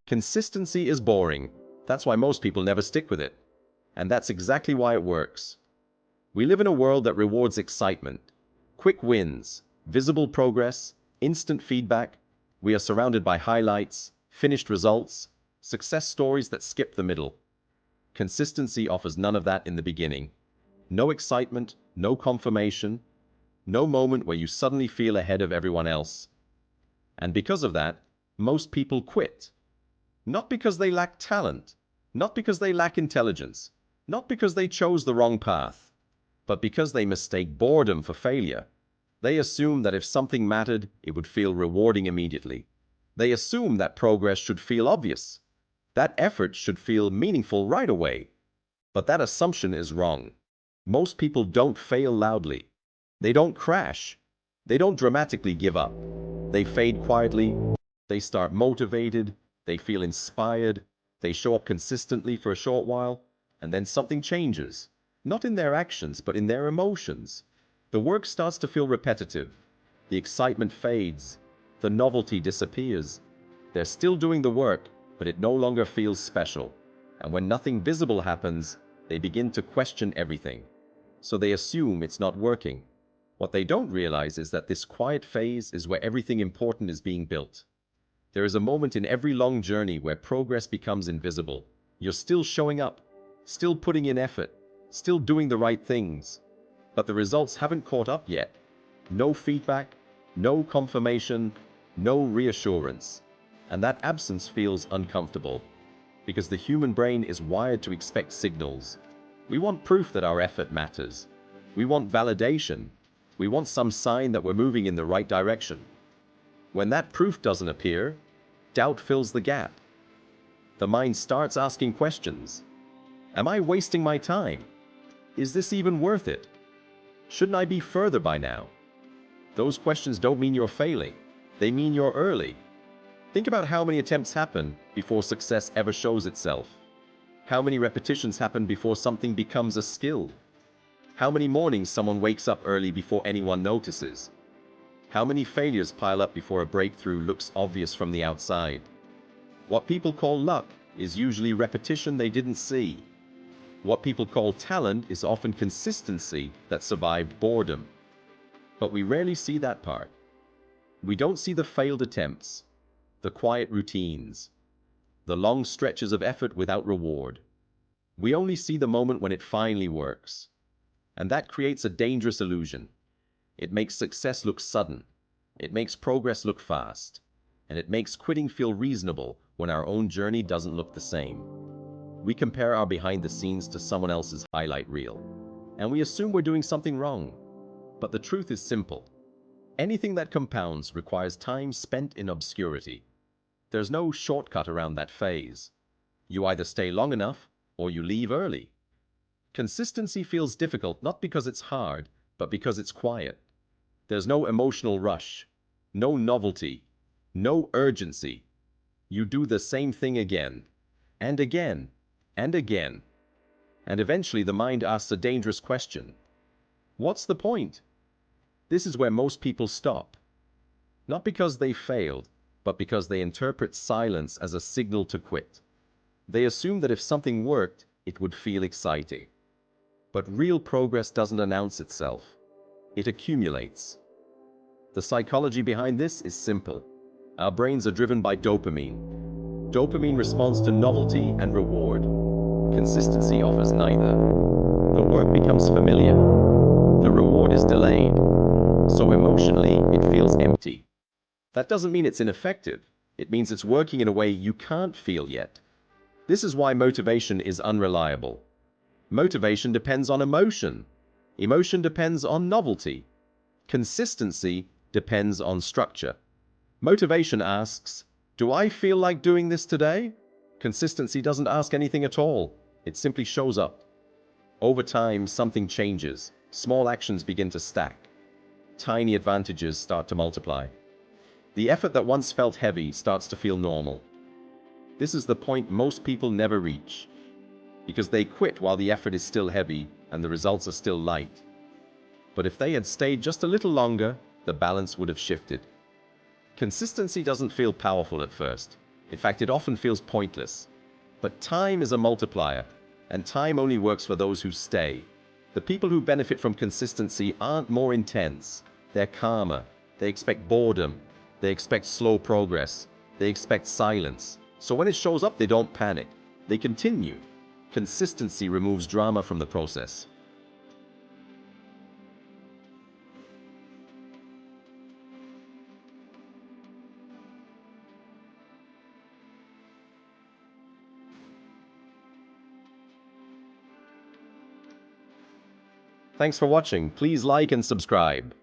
Consistency is boring. That's why most people never stick with it. And that's exactly why it works. We live in a world that rewards excitement, quick wins, visible progress, instant feedback. We are surrounded by highlights, finished results, success stories that skip the middle. Consistency offers none of that in the beginning. No excitement, no confirmation, no moment where you suddenly feel ahead of everyone else. And because of that, most people quit. Not because they lack talent, not because they lack intelligence, not because they chose the wrong path, but because they mistake boredom for failure. They assume that if something mattered, it would feel rewarding immediately. They assume that progress should feel obvious, that effort should feel meaningful right away. But that assumption is wrong. Most people don't fail loudly. They don't crash. They don't dramatically give up. They fade quietly. They start motivated. They feel inspired. They show up consistently for a short while, and then something changes. Not in their actions, but in their emotions. The work starts to feel repetitive. The excitement fades. The novelty disappears. They're still doing the work, but it no longer feels special. And when nothing visible happens, they begin to question everything. So they assume it's not working. What they don't realize is that this quiet phase is where everything important is being built. There is a moment in every long journey where progress becomes invisible. You're still showing up, still putting in effort, still doing the right things. But the results haven't caught up yet. No feedback, no confirmation, no reassurance. And that absence feels uncomfortable, because the human brain is wired to expect signals. We want proof that our effort matters. We want validation. We want some sign that we're moving in the right direction. When that proof doesn't appear, doubt fills the gap. The mind starts asking questions. Am I wasting my time? Is this even worth it? Shouldn't I be further by now? Those questions don't mean you're failing. They mean you're early. Think about how many attempts happen before success ever shows itself. How many repetitions happen before something becomes a skill? How many mornings someone wakes up early before anyone notices? How many failures pile up before a breakthrough looks obvious from the outside? What people call luck is usually repetition they didn't see. What people call talent is often consistency that survived boredom. But we rarely see that part. We don't see the failed attempts, the quiet routines, the long stretches of effort without reward. We only see the moment when it finally works. And that creates a dangerous illusion. It makes success look sudden. It makes progress look fast. And it makes quitting feel reasonable when our own journey doesn't look the same. We compare our behind the scenes to someone else's highlight reel, and we assume we're doing something wrong. But the truth is simple. Anything that compounds requires time spent in obscurity. There's no shortcut around that phase. You either stay long enough or you leave early. Consistency feels difficult not because it's hard, but because it's quiet. There's no emotional rush, no novelty, no urgency. You do the same thing again, and again, and again. And eventually the mind asks a dangerous question. What's the point? This is where most people stop. Not because they failed, but because they interpret silence as a signal to quit. They assume that if something worked, it would feel exciting. But real progress doesn't announce itself. It accumulates. The psychology behind this is simple. Our brains are driven by dopamine. Dopamine responds to novelty and reward. Consistency offers neither. The work becomes familiar. The reward is delayed. So emotionally, it feels empty. That doesn't mean it's ineffective. It means it's working in a way you can't feel yet. This is why motivation is unreliable. Motivation depends on emotion. Emotion depends on novelty. Consistency depends on structure. Motivation asks, do I feel like doing this today? Consistency doesn't ask anything at all. It simply shows up. Over time, something changes. Small actions begin to stack. Tiny advantages start to multiply. The effort that once felt heavy starts to feel normal. This is the point most people never reach, because they quit while the effort is still heavy and the results are still light. But if they had stayed just a little longer, the balance would have shifted. Consistency doesn't feel powerful at first. In fact, it often feels pointless. But time is a multiplier, and time only works for those who stay. The people who benefit from consistency aren't more intense. They're calmer. They expect boredom. They expect slow progress. They expect silence. So when it shows up, they don't panic. They continue. Consistency removes drama from the process. Thanks for watching. Please like and subscribe.